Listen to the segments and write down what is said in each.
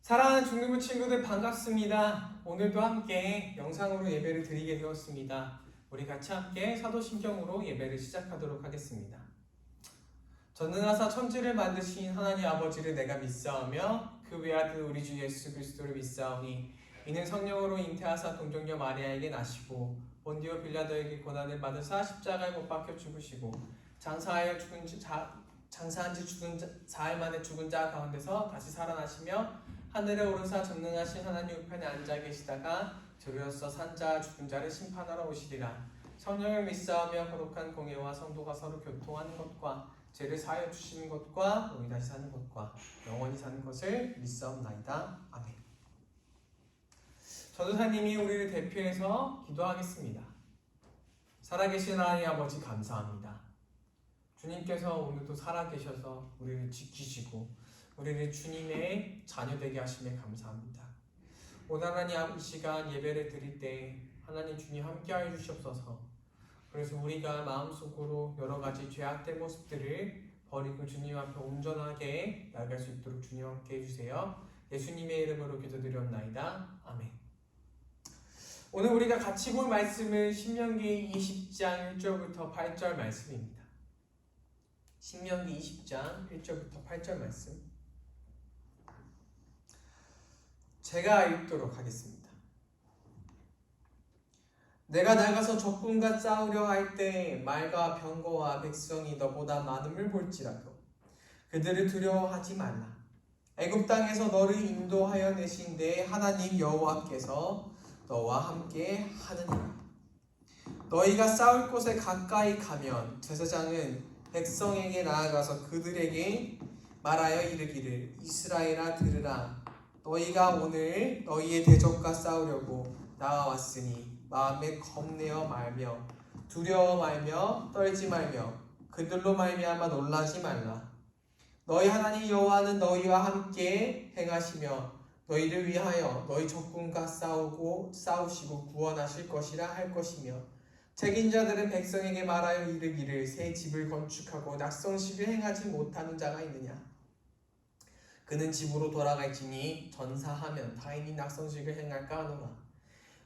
사랑하는 중등부 친구들 반갑습니다. 오늘도 함께 영상으로 예배를 드리게 되었습니다. 우리 같이 함께 사도신경으로 예배를 시작하도록 하겠습니다. 전능하사 천지를 만드신 하나님 아버지를 내가 믿사오며 그 외아들 우리 주 예수 그리스도를 믿사오니 이는 성령으로 잉태하사 동정녀 마리아에게 나시고 본디오 빌라도에게 고난을 받으사 십자가에 못 박혀 죽으시고 장사한 지 죽은 사흘 만에 죽은 자 가운데서 다시 살아나시며 하늘에 오르사 전능하신 하나님 우편에 앉아 계시다가 저리로서 산 자 죽은 자를 심판하러 오시리라. 성령을 믿사오며 거룩한 공예와 성도가 서로 교통하는 것과 죄를 사하여 주시는 것과 우리 다시 사는 것과 영원히 사는 것을 믿사옵나이다. 아멘. 전도사님이 우리를 대표해서 기도하겠습니다. 살아계신 하나님 아버지 감사합니다. 주님께서 오늘도 살아계셔서 우리를 지키시고 우리를 주님의 자녀되게 하심에 감사합니다. 오늘 하나님 이 시간 예배를 드릴 때 하나님 주님 함께하여 주시옵소서. 그래서 우리가 마음속으로 여러 가지 죄악된 모습들을 버리고 주님 앞에 온전하게 나아갈 수 있도록 주님 함께 해주세요. 예수님의 이름으로 기도드렸나이다. 아멘. 오늘 우리가 같이 볼 말씀은 신명기 20장 1절부터 8절 말씀입니다. 신명기 20장 1절부터 8절 말씀 제가 읽도록 하겠습니다. 내가 나가서 적군과 싸우려 할 때 말과 병거와 백성이 너보다 많음을 볼지라도 그들을 두려워하지 말라. 애굽 땅에서 너를 인도하여 내신 내 하나님 여호와께서 너와 함께 하느니라. 너희가 싸울 곳에 가까이 가면 제사장은 백성에게 나아가서 그들에게 말하여 이르기를 이스라엘아 들으라. 너희가 오늘 너희의 대적과 싸우려고 나와왔으니 마음에 겁내어 말며 두려워 말며 떨지 말며 그들로 말미암아 놀라지 말라. 너희 하나님 여호와는 너희와 함께 행하시며 너희를 위하여 너희 적군과 싸우시고 구원하실 것이라 할 것이며 책임자들은 백성에게 말하여 이르기를 새 집을 건축하고 낙성식을 행하지 못하는 자가 있느냐. 그는 집으로 돌아갈지니 전사하면 타인이 낙성식을 행할까 하노라.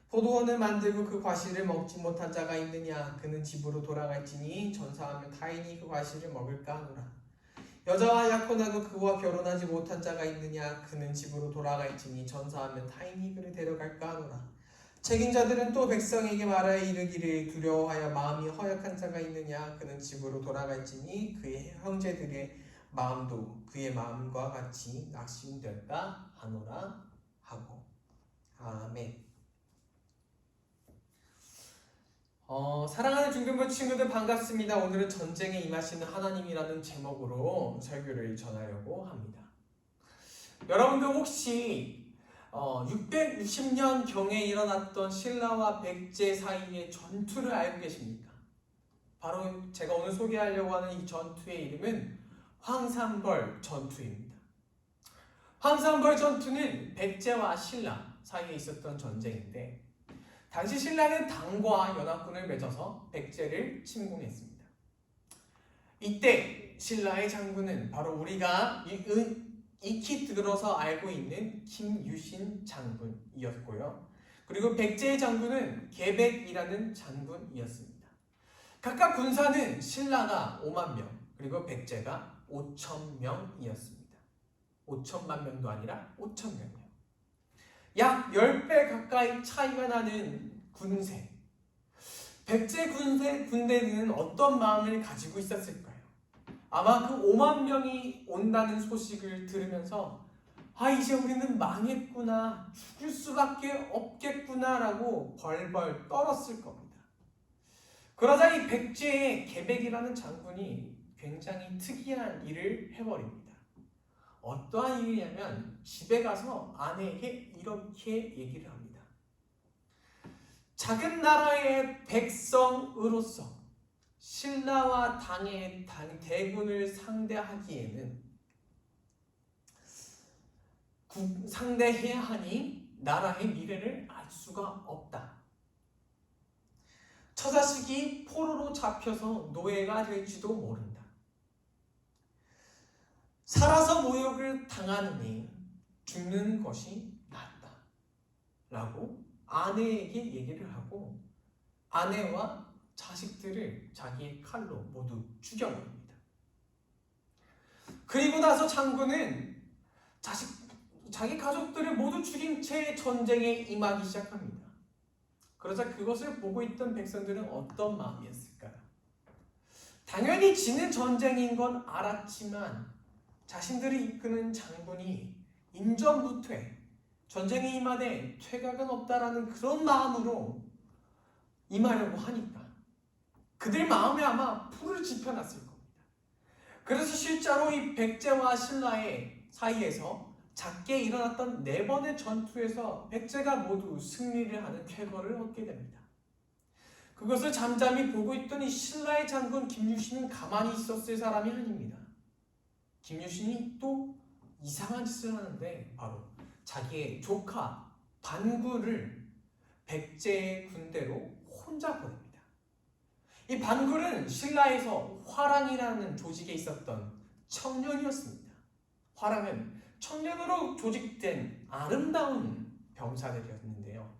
포도원을 만들고 그 과실을 먹지 못한 자가 있느냐. 그는 집으로 돌아갈지니 전사하면 타인이 그 과실을 먹을까 하노라. 여자와 약혼하고 그와 결혼하지 못한 자가 있느냐. 그는 집으로 돌아갈지니 전사하면 타인이 그를 데려갈까 하노라. 책임자들은 또 백성에게 말하여 이르기를 두려워하여 마음이 허약한 자가 있느냐. 그는 집으로 돌아갈지니 그의 형제들의 마음도 그의 마음과 같이 낙심될까 하노라 하고. 아멘. 사랑하는 중등부 친구들 반갑습니다. 오늘은 전쟁에 임하시는 하나님이라는 제목으로 설교를 전하려고 합니다. 여러분들 혹시 660년경에 일어났던 신라와 백제 사이의 전투를 알고 계십니까? 바로 제가 오늘 소개하려고 하는 이 전투의 이름은 황산벌 전투입니다. 황산벌 전투는 백제와 신라 사이에 있었던 전쟁인데 당시 신라는 당과 연합군을 맺어서 백제를 침공했습니다. 이때 신라의 장군은 바로 우리가 익히 들어서 알고 있는 김유신 장군이었고요. 그리고 백제의 장군은 계백이라는 장군이었습니다. 각각 군사는 신라가 5만 명, 그리고 백제가 5,000명이었습니다. 5천만 명도 아니라 5,000명이요. 약 10배 가까이 차이가 나는 군세. 백제 군대는 어떤 마음을 가지고 있었을까요? 아마 그 5만 명이 온다는 소식을 들으면서 이제 우리는 망했구나, 죽을 수밖에 없겠구나라고 벌벌 떨었을 겁니다. 그러자 이 백제의 계백이라는 장군이 굉장히 특이한 일을 해버립니다. 어떠한 일이냐면 집에 가서 아내에게 이렇게 얘기를 합니다. 작은 나라의 백성으로서 신라와 당의 대군을 상대하기에는 상대해야 하니 나라의 미래를 알 수가 없다. 처자식이 포로로 잡혀서 노예가 될지도 모른다. 살아서 모욕을 당하느니 죽는 것이 낫다 라고 아내에게 얘기를 하고 아내와 자식들을 자기의 칼로 모두 죽여버립니다. 그리고 나서 장군은 자기 가족들을 모두 죽인 채 전쟁에 임하기 시작합니다. 그러자 그것을 보고 있던 백성들은 어떤 마음이었을까요? 당연히 지는 전쟁인 건 알았지만 자신들이 이끄는 장군이 인전부퇴, 전쟁에 임하되 퇴각은 없다라는 그런 마음으로 임하려고 하니까 그들 마음에 아마 풀을 지펴놨을 겁니다. 그래서 실제로 이 백제와 신라의 사이에서 작게 일어났던 4번의 전투에서 백제가 모두 승리를 하는 쾌거를 얻게 됩니다. 그것을 잠잠히 보고 있던 이 신라의 장군 김유신은 가만히 있었을 사람이 아닙니다. 김유신이 또 이상한 짓을 하는데 바로 자기의 조카 반구를 백제의 군대로 혼자 보냅니다. 이 반구는 신라에서 화랑이라는 조직에 있었던 청년이었습니다. 화랑은 청년으로 조직된 아름다운 병사들이었는데요.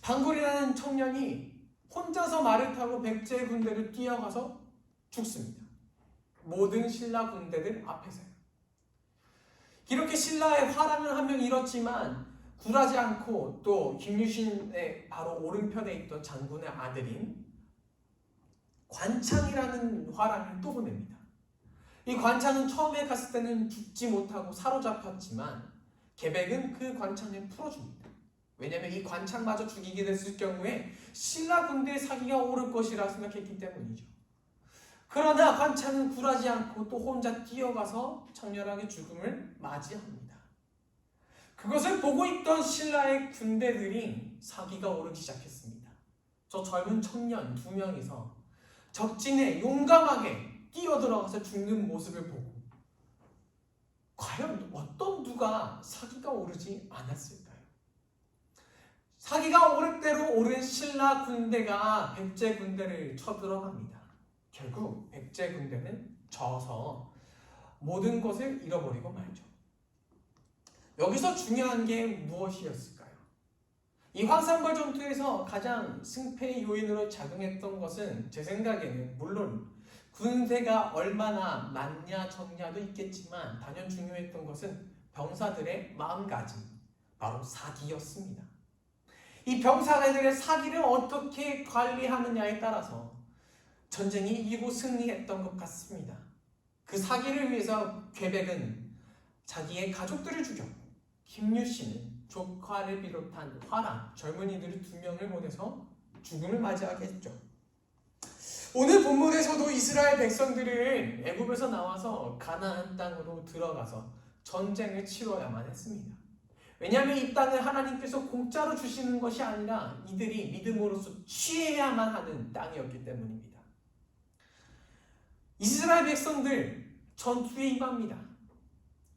반구라는 청년이 혼자서 말을 타고 백제의 군대를 뛰어가서 죽습니다. 모든 신라 군대들 앞에서요. 이렇게 신라의 화랑을 한 명 잃었지만 굴하지 않고 또 김유신의 바로 오른편에 있던 장군의 아들인 관창이라는 화랑을 또 보냅니다. 이 관창은 처음에 갔을 때는 죽지 못하고 사로잡혔지만 계백은 그 관창을 풀어줍니다. 왜냐하면 이 관창마저 죽이게 됐을 경우에 신라 군대의 사기가 오를 것이라 생각했기 때문이죠. 그러나 관창은 굴하지 않고 또 혼자 뛰어가서 장렬하게 죽음을 맞이합니다. 그것을 보고 있던 신라의 군대들이 사기가 오르기 시작했습니다. 저 젊은 청년 2명이서 적진에 용감하게 뛰어들어가서 죽는 모습을 보고 과연 어떤 누가 사기가 오르지 않았을까요? 사기가 오를 대로 오른 신라 군대가 백제 군대를 쳐들어갑니다. 결국 백제 군대는 져서 모든 것을 잃어버리고 말죠. 여기서 중요한 게 무엇이었을까요? 이 황산벌 전투에서 가장 승패의 요인으로 작용했던 것은 제 생각에는 물론 군대가 얼마나 많냐 적냐도 있겠지만 단연 중요했던 것은 병사들의 마음가짐, 바로 사기였습니다. 이 병사들의 사기를 어떻게 관리하느냐에 따라서 전쟁이 이기고 승리했던 것 같습니다. 그 사기를 위해서 괴백은 자기의 가족들을 죽였고 김유신은 조카를 비롯한 화랑 젊은이들 2명을 보내서 죽음을 맞이하게 했죠. 오늘 본문에서도 이스라엘 백성들은 애굽에서 나와서 가나안 땅으로 들어가서 전쟁을 치러야만 했습니다. 왜냐하면 이 땅을 하나님께서 공짜로 주시는 것이 아니라 이들이 믿음으로써 취해야만 하는 땅이었기 때문입니다. 이스라엘 백성들 전투에 임합니다.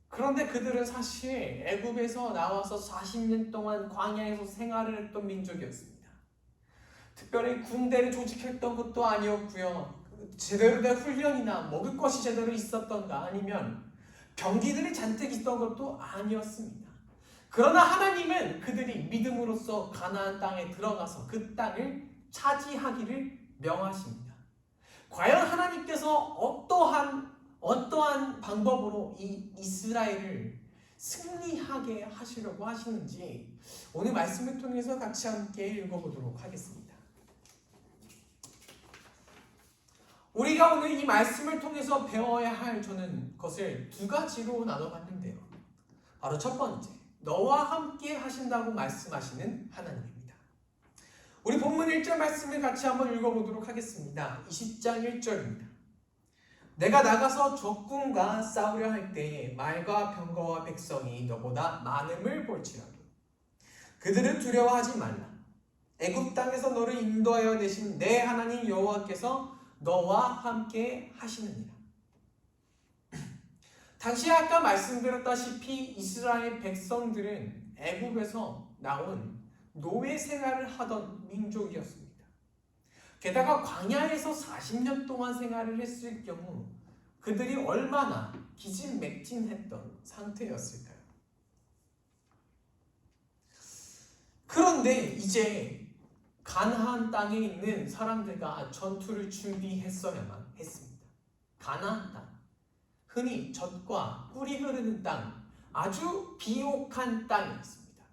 그런데 그들은 사실 애굽에서 나와서 40년 동안 광야에서 생활을 했던 민족이었습니다. 특별히 군대를 조직했던 것도 아니었고요. 제대로 된 훈련이나 먹을 것이 제대로 있었던가 아니면 병기들이 잔뜩 있던 것도 아니었습니다. 그러나 하나님은 그들이 믿음으로써 가나안 땅에 들어가서 그 땅을 차지하기를 명하십니다. 과연 하나님께서 어떠한 방법으로 이 이스라엘을 승리하게 하시려고 하시는지 오늘 말씀을 통해서 같이 함께 읽어보도록 하겠습니다. 우리가 오늘 이 말씀을 통해서 배워야 할 저는 것을 2가지로 나눠봤는데요. 바로 첫 번째, 너와 함께 하신다고 말씀하시는 하나님입니다. 우리 본문 1절 말씀을 같이 한번 읽어보도록 하겠습니다. 20장 1절입니다. 내가 나가서 적군과 싸우려 할 때에 말과 병거와 백성이 너보다 많음을 볼지라도 그들을 두려워하지 말라. 애굽 땅에서 너를 인도하여 내신 내 하나님 여호와께서 너와 함께 하시느니라. 당시 아까 말씀드렸다시피 이스라엘 백성들은 애굽에서 나온 노예 생활을 하던 민족이었습니다. 게다가 광야에서 40년 동안 생활을 했을 경우 그들이 얼마나 기진맥진했던 상태였을까요? 그런데 이제 가나안 땅에 있는 사람들과 전투를 준비했어야만 했습니다. 가나안 땅, 흔히 젖과 꿀이 흐르는 땅, 아주 비옥한 땅이었습니다.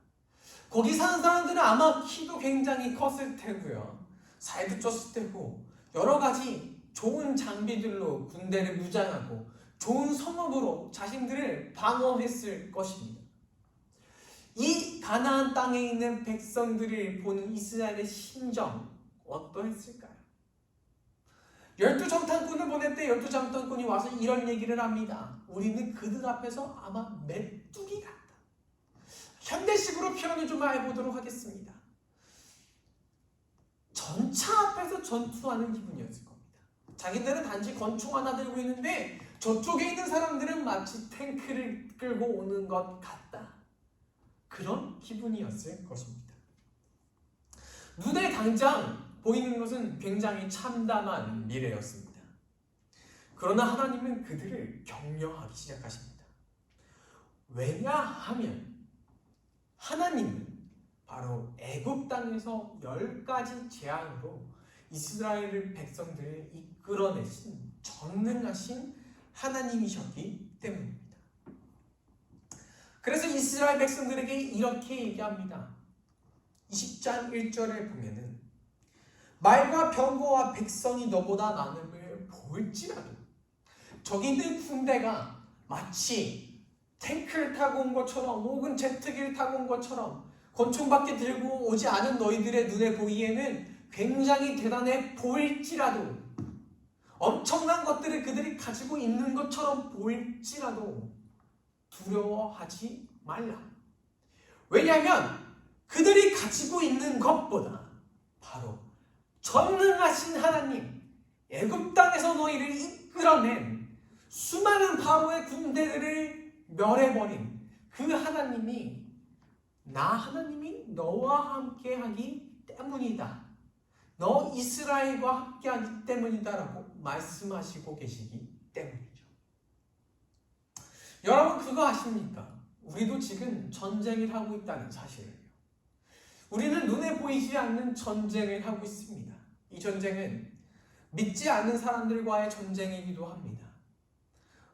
거기 사는 사람들은 아마 키도 굉장히 컸을 테고요, 살도 쪘을 테고, 여러 가지 좋은 장비들로 군대를 무장하고 좋은 성읍으로 자신들을 방어했을 것입니다. 이 가나안 땅에 있는 백성들을 보는 이스라엘의 심정 어떠했을까요? 12정탐꾼을 보낼 때 12정탐꾼이 와서 이런 얘기를 합니다. 우리는 그들 앞에서 아마 메뚜기 같다. 현대식으로 표현을 좀 해보도록 하겠습니다. 전차 앞에서 전투하는 기분이었을 겁니다. 자기들은 단지 권총 하나 들고 있는데 저쪽에 있는 사람들은 마치 탱크를 끌고 오는 것 같다. 그런 기분이었을 것입니다. 눈에 당장 보이는 것은 굉장히 참담한 미래였습니다. 그러나 하나님은 그들을 격려하기 시작하십니다. 왜냐하면 하나님은 바로 애굽 땅에서 10가지 재앙으로 이스라엘 백성들을 이끌어내신 전능하신 하나님이셨기 때문입니다. 그래서 이스라엘 백성들에게 이렇게 얘기합니다. 20장 1절에 보면은 말과 병거와 백성이 너보다 많음을 볼지라도, 저기 있는 군대가 마치 탱크를 타고 온 것처럼 혹은 제트기를 타고 온 것처럼 권총밖에 들고 오지 않은 너희들의 눈에 보기에는 굉장히 대단해 보일지라도, 엄청난 것들을 그들이 가지고 있는 것처럼 보일지라도 두려워하지 말라. 왜냐하면 그들이 가지고 있는 것보다 바로 전능하신 하나님, 애굽 땅에서 너희를 이끌어낸 수많은 바로의 군대들을 멸해버린 그 하나님이, 나 하나님이 너와 함께하기 때문이다, 너 이스라엘과 함께하기 때문이다라고 말씀하시고 계시기 때문이죠. 여러분 그거 아십니까? 우리도 지금 전쟁을 하고 있다는 사실을. 우리는 눈에 보이지 않는 전쟁을 하고 있습니다. 이 전쟁은 믿지 않는 사람들과의 전쟁이기도 합니다.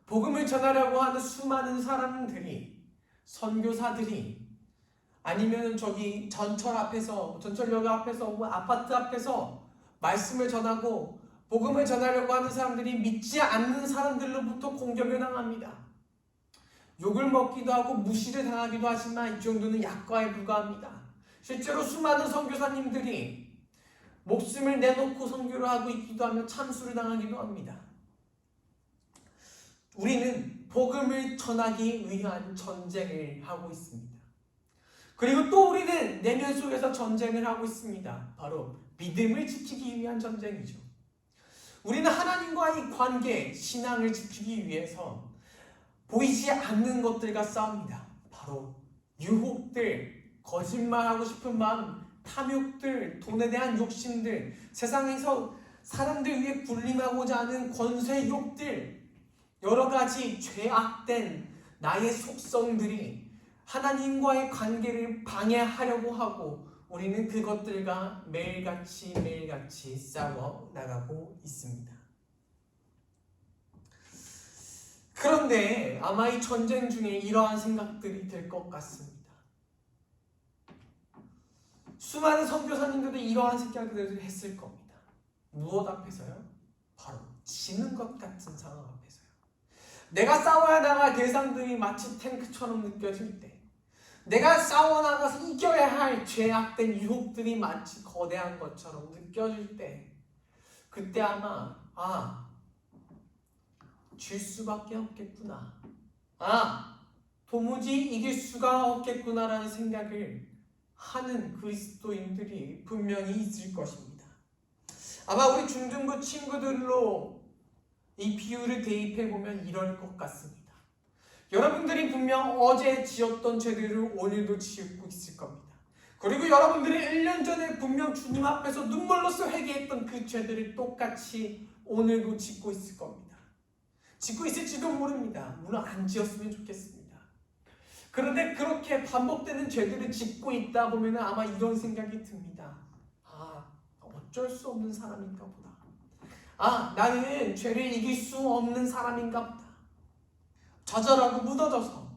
복음을 전하려고 하는 수많은 사람들이, 선교사들이, 아니면 저기 전철역 앞에서, 아파트 앞에서 말씀을 전하고 복음을 전하려고 하는 사람들이 믿지 않는 사람들로부터 공격을 당합니다. 욕을 먹기도 하고 무시를 당하기도 하지만 이 정도는 약과에 불과합니다. 실제로 수많은 선교사님들이 목숨을 내놓고 선교를 하고 있기도 하며 참수를 당하기도 합니다. 우리는 복음을 전하기 위한 전쟁을 하고 있습니다. 그리고 또 우리는 내면 속에서 전쟁을 하고 있습니다. 바로 믿음을 지키기 위한 전쟁이죠. 우리는 하나님과의 관계, 신앙을 지키기 위해서 보이지 않는 것들과 싸웁니다. 바로 유혹들, 거짓말하고 싶은 마음, 탐욕들, 돈에 대한 욕심들, 세상에서 사람들 위해 군림하고자 하는 권세욕들, 여러 가지 죄악된 나의 속성들이 하나님과의 관계를 방해하려고 하고 우리는 그것들과 매일같이 싸워 나가고 있습니다. 그런데 아마 이 전쟁 중에 이러한 생각들이 들 것 같습니다. 수많은 선교사님들도 이러한 생각들을 했을 겁니다. 무엇 앞에서요? 바로 지는 것 같은 상황 앞에서요. 내가 싸워야 나갈 대상들이 마치 탱크처럼 느껴질 때, 내가 싸워 나가서 이겨야 할 죄악된 유혹들이 마치 거대한 것처럼 느껴질 때, 그때 아마 질 수밖에 없겠구나, 도무지 이길 수가 없겠구나라는 생각을 하는 그리스도인들이 분명히 있을 것입니다. 아마 우리 중등부 친구들로 이 비유를 대입해보면 이럴 것 같습니다. 여러분들이 분명 어제 지었던 죄들을 오늘도 지고 있을 겁니다. 그리고 여러분들이 1년 전에 분명 주님 앞에서 눈물로써 회개했던 그 죄들을 똑같이 오늘도 짓고 있을 겁니다. 짓고 있을지도 모릅니다. 물론 안 지었으면 좋겠습니다. 그런데 그렇게 반복되는 죄들을 짓고 있다 보면 아마 이런 생각이 듭니다. 어쩔 수 없는 사람인가 보다. 나는 죄를 이길 수 없는 사람인가 보다. 좌절하고 무너져서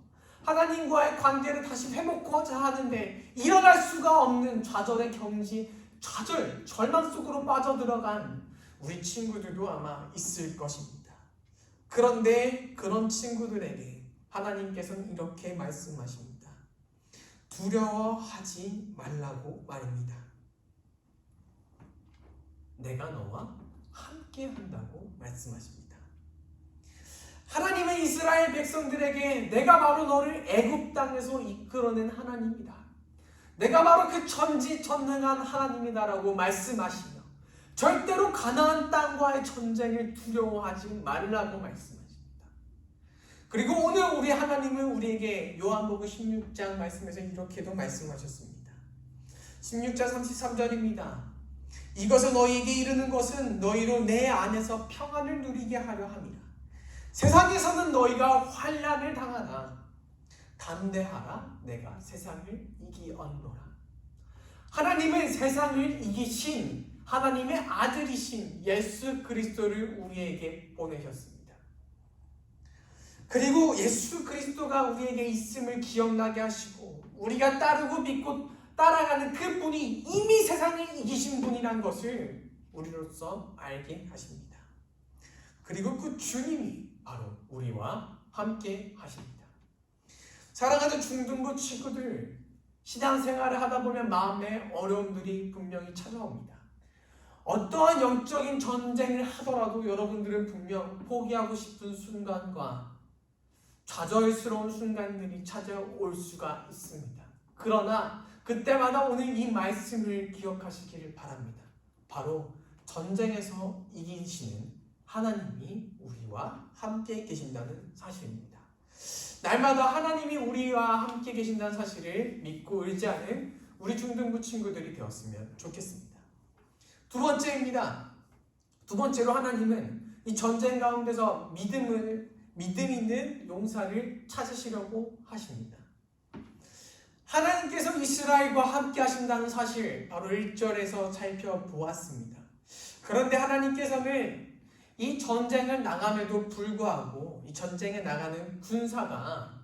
하나님과의 관계를 다시 회복하자 하는데 일어날 수가 없는 좌절의 절망 속으로 빠져들어간 우리 친구들도 아마 있을 것입니다. 그런데 그런 친구들에게 하나님께서는 이렇게 말씀하십니다. 두려워하지 말라고 말입니다. 내가 너와 함께 한다고 말씀하십니다. 하나님은 이스라엘 백성들에게 내가 바로 너를 애굽 땅에서 이끌어낸 하나님이다. 내가 바로 그 전지전능한 하나님이다라고 말씀하시며 절대로 가나안 땅과의 전쟁을 두려워하지 말라고 말씀하십니다. 그리고 오늘 우리 하나님은 우리에게 요한복음 16장 말씀에서 이렇게도 말씀하셨습니다. 16장 33절입니다. 이것은 너희에게 이르는 것은 너희로 내 안에서 평안을 누리게 하려 함이라. 세상에서는 너희가 환난을 당하나 담대하라. 내가 세상을 이기었노라. 하나님은 세상을 이기신 하나님의 아들이신 예수 그리스도를 우리에게 보내셨습니다. 그리고 예수 그리스도가 우리에게 있음을 기억나게 하시고 우리가 따르고 믿고 따라가는 그분이 이미 세상을 이기신 분이란 것을 우리로서 알게 하십니다. 그리고 그 주님이 바로 우리와 함께 하십니다. 사랑하는 중등부 친구들, 신앙생활을 하다 보면 마음에 어려움들이 분명히 찾아옵니다. 어떠한 영적인 전쟁을 하더라도 여러분들은 분명 포기하고 싶은 순간과 좌절스러운 순간들이 찾아올 수가 있습니다. 그러나 그때마다 오늘 이 말씀을 기억하시기를 바랍니다. 바로 전쟁에서 이기시는 하나님이 우리와 함께 계신다는 사실입니다. 날마다 하나님이 우리와 함께 계신다는 사실을 믿고 의지하는 우리 중등부 친구들이 되었으면 좋겠습니다. 두 번째로 하나님은 이 전쟁 가운데서 믿음 있는 용사를 찾으시려고 하십니다. 하나님께서 이스라엘과 함께 하신다는 사실 바로 1절에서 살펴보았습니다. 그런데 하나님께서는 이 전쟁을 나감에도 불구하고 이 전쟁에 나가는 군사가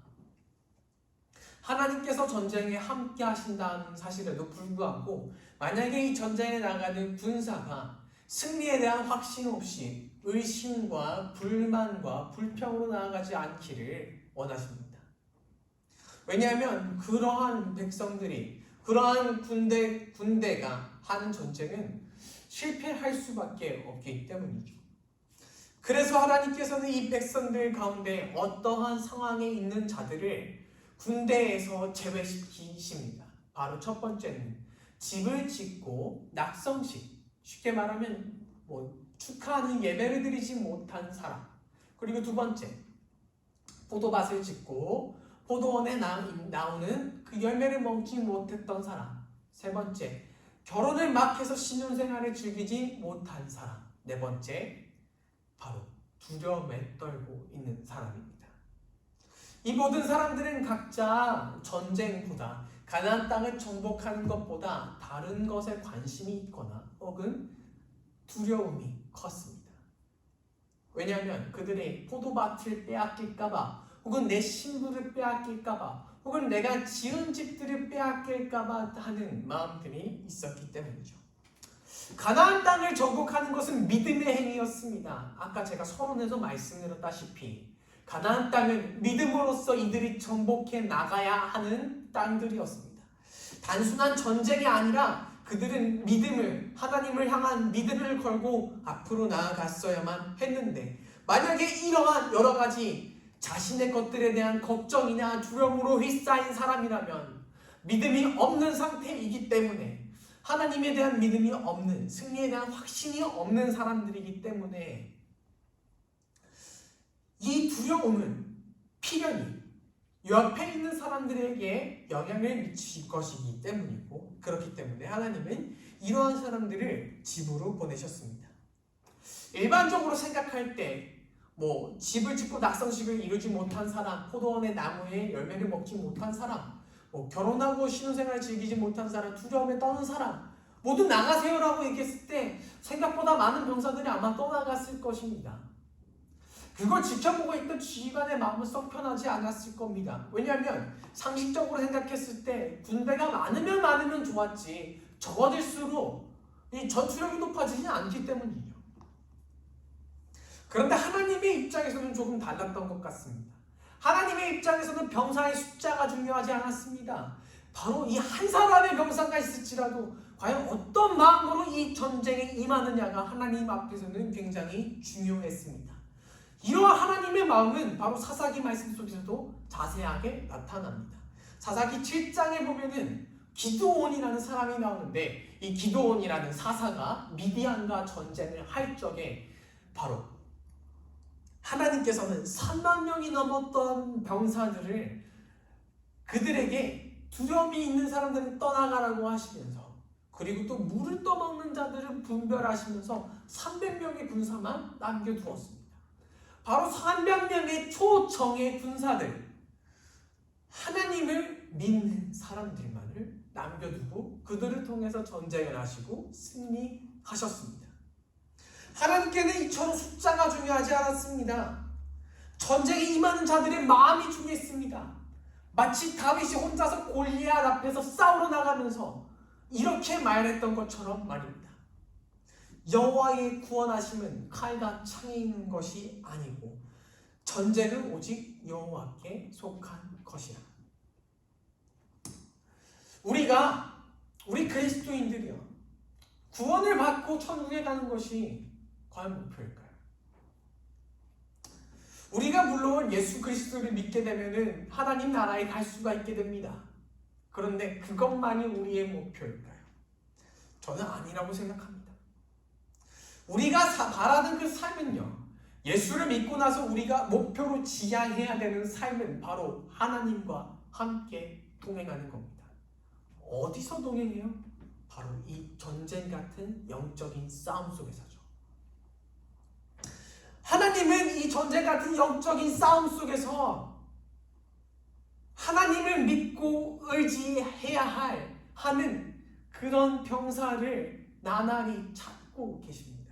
하나님께서 전쟁에 함께 하신다는 사실에도 불구하고 만약에 이 전쟁에 나가는 군사가 승리에 대한 확신 없이 의심과 불만과 불평으로 나아가지 않기를 원하십니다. 왜냐하면 그러한 백성들이 그러한 군대가 하는 전쟁은 실패할 수밖에 없기 때문이죠. 그래서 하나님께서는 이 백성들 가운데 어떠한 상황에 있는 자들을 군대에서 제외시키십니다. 바로 첫 번째는 집을 짓고 낙성식, 쉽게 말하면 축하하는 예배를 드리지 못한 사람. 그리고 두 번째, 포도밭을 짓고 포도원에 나오는 그 열매를 먹지 못했던 사람. 세 번째, 결혼을 막 해서 신혼생활을 즐기지 못한 사람. 네 번째, 바로 두려움에 떨고 있는 사람입니다. 이 모든 사람들은 각자 전쟁보다 가나안 땅을 정복하는 것보다 다른 것에 관심이 있거나 혹은 두려움이 컸습니다. 왜냐하면 그들이 포도밭을 빼앗길까봐 혹은 내 신부를 빼앗길까봐 혹은 내가 지은 집들을 빼앗길까봐 하는 마음들이 있었기 때문이죠. 가나안 땅을 정복하는 것은 믿음의 행위였습니다. 아까 제가 서론에서 말씀드렸다시피 가나안 땅은 믿음으로써 이들이 정복해 나가야 하는 땅들이었습니다. 단순한 전쟁이 아니라 그들은 하나님을 향한 믿음을 걸고 앞으로 나아갔어야만 했는데 만약에 이러한 여러 가지 자신의 것들에 대한 걱정이나 두려움으로 휩싸인 사람이라면 믿음이 없는 상태이기 때문에 하나님에 대한 믿음이 없는, 승리에 대한 확신이 없는 사람들이기 때문에 이 두려움은 필연히 옆에 있는 사람들에게 영향을 미칠 것이기 때문이고 그렇기 때문에 하나님은 이러한 사람들을 집으로 보내셨습니다. 일반적으로 생각할 때 집을 짓고 낙성식을 이루지 못한 사람, 포도원의 나무의 열매를 먹지 못한 사람, 결혼하고 신혼생활을 즐기지 못한 사람, 두려움에 떠는 사람, 모두 나가세요라고 얘기했을 때 생각보다 많은 병사들이 아마 떠나갔을 것입니다. 그걸 지켜보고 있던 지휘관의 마음은 썩 편하지 않았을 겁니다. 왜냐하면 상식적으로 생각했을 때 군대가 많으면 좋았지 적어질수록 이 전투력이 높아지지 않기 때문이에요. 그런데 하나님의 입장에서는 조금 달랐던 것 같습니다. 하나님의 입장에서는 병사의 숫자가 중요하지 않았습니다. 바로 이 한 사람의 병사가 있을지라도 과연 어떤 마음으로 이 전쟁에 임하느냐가 하나님 앞에서는 굉장히 중요했습니다. 이러한 하나님의 마음은 바로 사사기 말씀 속에서도 자세하게 나타납니다. 사사기 7장에 보면은 기드온이라는 사람이 나오는데 이 기드온이라는 사사가 미디안과 전쟁을 할 적에 바로 하나님께서는 3만 명이 넘었던 병사들을 그들에게 두려움이 있는 사람들은 떠나가라고 하시면서 그리고 또 물을 떠먹는 자들을 분별하시면서 300명의 군사만 남겨두었습니다. 바로 300명의 초정의 군사들, 하나님을 믿는 사람들만을 남겨두고 그들을 통해서 전쟁을 하시고 승리하셨습니다. 하나님께는 이처럼 숫자가 중요하지 않았습니다. 전쟁에 임하는 자들의 마음이 중요했습니다. 마치 다윗이 혼자서 골리앗 앞에서 싸우러 나가면서 이렇게 말했던 것처럼 말입니다. 여호와의 구원하심은 칼과 창에 있는 것이 아니고 전쟁은 오직 여호와께 속한 것이라. 우리 그리스도인들이요, 구원을 받고 천국에 가는 것이 과연 목표일까요? 우리가 물론 예수 그리스도를 믿게 되면은 하나님 나라에 갈 수가 있게 됩니다. 그런데 그것만이 우리의 목표일까요? 저는 아니라고 생각합니다. 우리가 바라는 그 삶은요, 예수를 믿고 나서 우리가 목표로 지향해야 되는 삶은 바로 하나님과 함께 동행하는 겁니다. 어디서 동행해요? 바로 이 전쟁 같은 영적인 싸움 속에서죠. 하나님은 이 전쟁 같은 영적인 싸움 속에서 하나님을 믿고 의지해야 하는 그런 병사를 나날이 찾고 계십니다.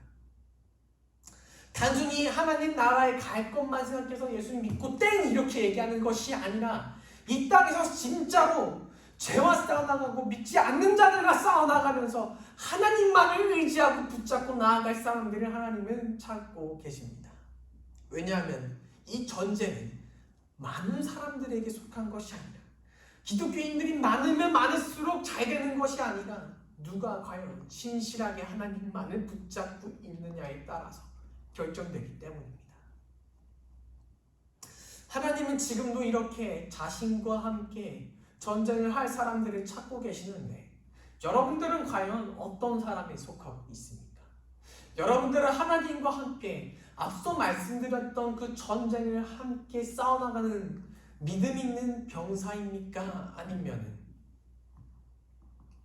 단순히 하나님 나라에 갈 것만 생각해서 예수님 믿고 땡 이렇게 얘기하는 것이 아니라 이 땅에서 진짜로 죄와 싸워나가고 믿지 않는 자들과 싸워나가면서 하나님만을 의지하고 붙잡고 나아갈 사람들을 하나님은 찾고 계십니다. 왜냐하면 이 전쟁은 많은 사람들에게 속한 것이 아니라 기독교인들이 많으면 많을수록 잘 되는 것이 아니라 누가 과연 신실하게 하나님만을 붙잡고 있느냐에 따라서 결정되기 때문입니다. 하나님은 지금도 이렇게 자신과 함께 전쟁을 할 사람들을 찾고 계시는데 여러분들은 과연 어떤 사람에 속하고 있습니까? 여러분들은 하나님과 함께 앞서 말씀드렸던 그 전쟁을 함께 싸워나가는 믿음 있는 병사입니까? 아니면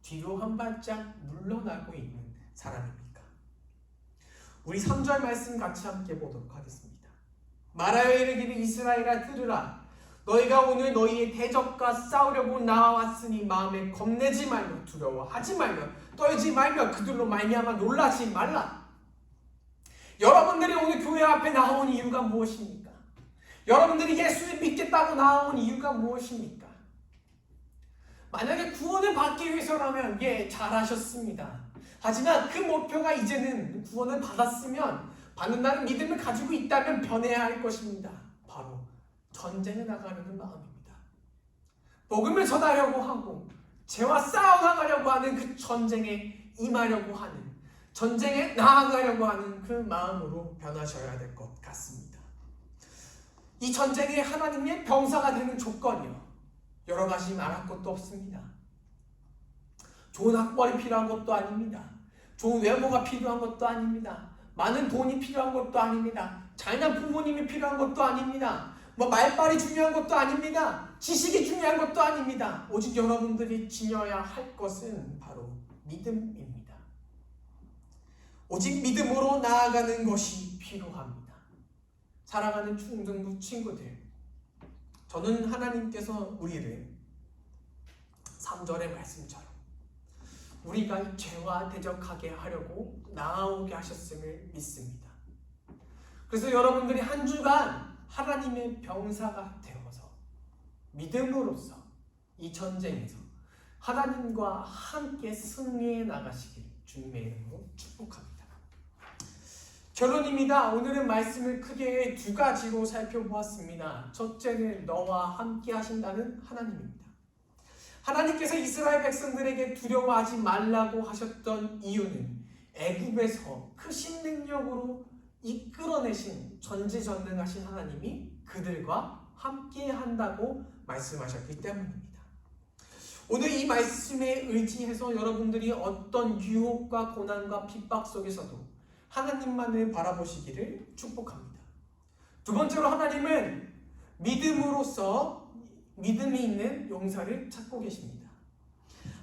뒤로 한 발짝 물러나고 있는 사람입니까? 우리 3절 말씀 같이 함께 보도록 하겠습니다. 말하여 이르기를 이스라엘아 들으라. 너희가 오늘 너희의 대적과 싸우려고 나와왔으니 마음에 겁내지 말며 두려워하지 말며 떨지 말며 그들로 말미암아 놀라지 말라. 여러분들이 오늘 교회 앞에 나온 이유가 무엇입니까? 여러분들이 예수를 믿겠다고 나온 이유가 무엇입니까? 만약에 구원을 받기 위해서라면 잘하셨습니다. 하지만 그 목표가 이제는 구원을 받았으면 받는다는 믿음을 가지고 있다면 변해야 할 것입니다. 바로 전쟁에 나가려는 마음입니다. 복음을 전하려고 하고 죄와 싸워나가려고 하는 그 전쟁에 임하려고 하는, 전쟁에 나아가려고 하는 그 마음으로 변하셔야 될 것 같습니다. 이 전쟁에 하나님의 병사가 되는 조건이요, 여러 가지 말할 것도 없습니다. 좋은 학벌이 필요한 것도 아닙니다. 좋은 외모가 필요한 것도 아닙니다. 많은 돈이 필요한 것도 아닙니다. 잘난 부모님이 필요한 것도 아닙니다. 말빨이 중요한 것도 아닙니다. 지식이 중요한 것도 아닙니다. 오직 여러분들이 지녀야 할 것은 바로 믿음입니다. 오직 믿음으로 나아가는 것이 필요합니다. 사랑하는 중등부 친구들, 저는 하나님께서 우리를 3절의 말씀처럼 우리가 이 죄와 대적하게 하려고 나아오게 하셨음을 믿습니다. 그래서 여러분들이 한 주간 하나님의 병사가 되어서 믿음으로써 이 전쟁에서 하나님과 함께 승리해 나가시길 주님의 이름으로 축복합니다. 결론입니다. 오늘은 말씀을 크게 두 가지로 살펴보았습니다. 첫째는 너와 함께 하신다는 하나님입니다. 하나님께서 이스라엘 백성들에게 두려워하지 말라고 하셨던 이유는 애굽에서 크신 능력으로 이끌어내신 전지전능하신 하나님이 그들과 함께 한다고 말씀하셨기 때문입니다. 오늘 이 말씀에 의지해서 여러분들이 어떤 유혹과 고난과 핍박 속에서도 하나님만을 바라보시기를 축복합니다. 두 번째로 하나님은 믿음으로써 믿음이 있는 용사를 찾고 계십니다.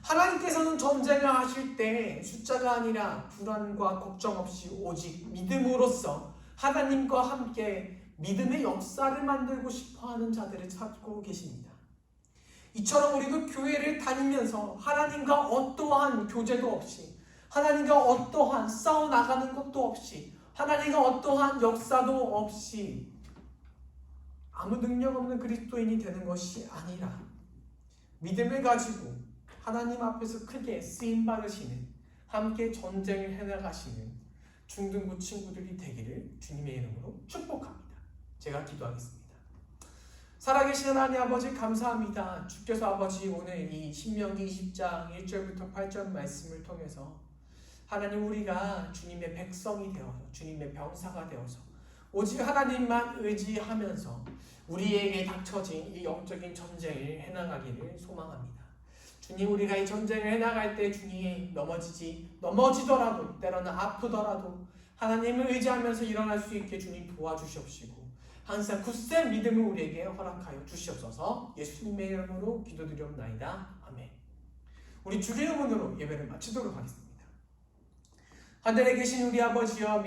하나님께서는 전쟁을 하실 때 숫자가 아니라 불안과 걱정 없이 오직 믿음으로써 하나님과 함께 믿음의 역사를 만들고 싶어하는 자들을 찾고 계십니다. 이처럼 우리도 교회를 다니면서 하나님과 어떠한 교제도 없이, 하나님과 어떠한 싸워나가는 것도 없이, 하나님과 어떠한 역사도 없이 아무 능력 없는 그리스도인이 되는 것이 아니라 믿음을 가지고 하나님 앞에서 크게 쓰임받으시는, 함께 전쟁을 해나가시는 중등부 친구들이 되기를 주님의 이름으로 축복합니다. 제가 기도하겠습니다. 살아계신 하나님 아버지 감사합니다. 주께서 아버지 오늘 이 신명기 20장 1절부터 8절 말씀을 통해서 하나님 우리가 주님의 백성이 되어서 주님의 병사가 되어서 오직 하나님만 의지하면서 우리에게 닥쳐진 이 영적인 전쟁을 해나가기를 소망합니다. 주님 우리가 이 전쟁을 해나갈 때 주님 넘어지더라도 때로는 아프더라도 하나님을 의지하면서 일어날 수 있게 주님 도와주시옵시고 항상 굳센 믿음을 우리에게 허락하여 주시옵소서. 예수님의 이름으로 기도드리옵나이다. 아멘. 우리 주의 이름으로 예배를 마치도록 하겠습니다. 하늘에 계신 우리 아버지여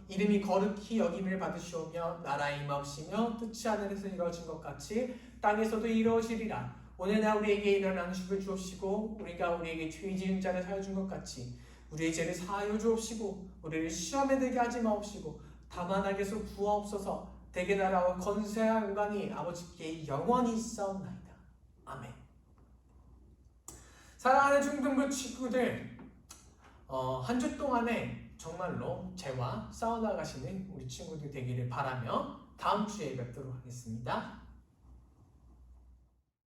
이름이 거룩히 여김을 받으시오며 나라의 임하옵시며 뜻이 하늘에서 이루어진 것 같이 땅에서도 이루어지리라. 오늘날 우리에게 일어나는 안식을 주옵시고 우리가 우리에게 죄 지은 자를 사하여 준 것 같이 우리의 죄를 사하여 주옵시고 우리를 시험에 들게 하지 마옵시고 다만 악에서 구하옵소서. 대개 나라와 권세와 영광이 아버지께 영원히 있사옵나이다. 아멘. 사랑하는 중등부 친구들, 한 주 동안에 정말로 죄와 싸워나가시는 우리 친구들 되기를 바라며 다음 주에 뵙도록 하겠습니다.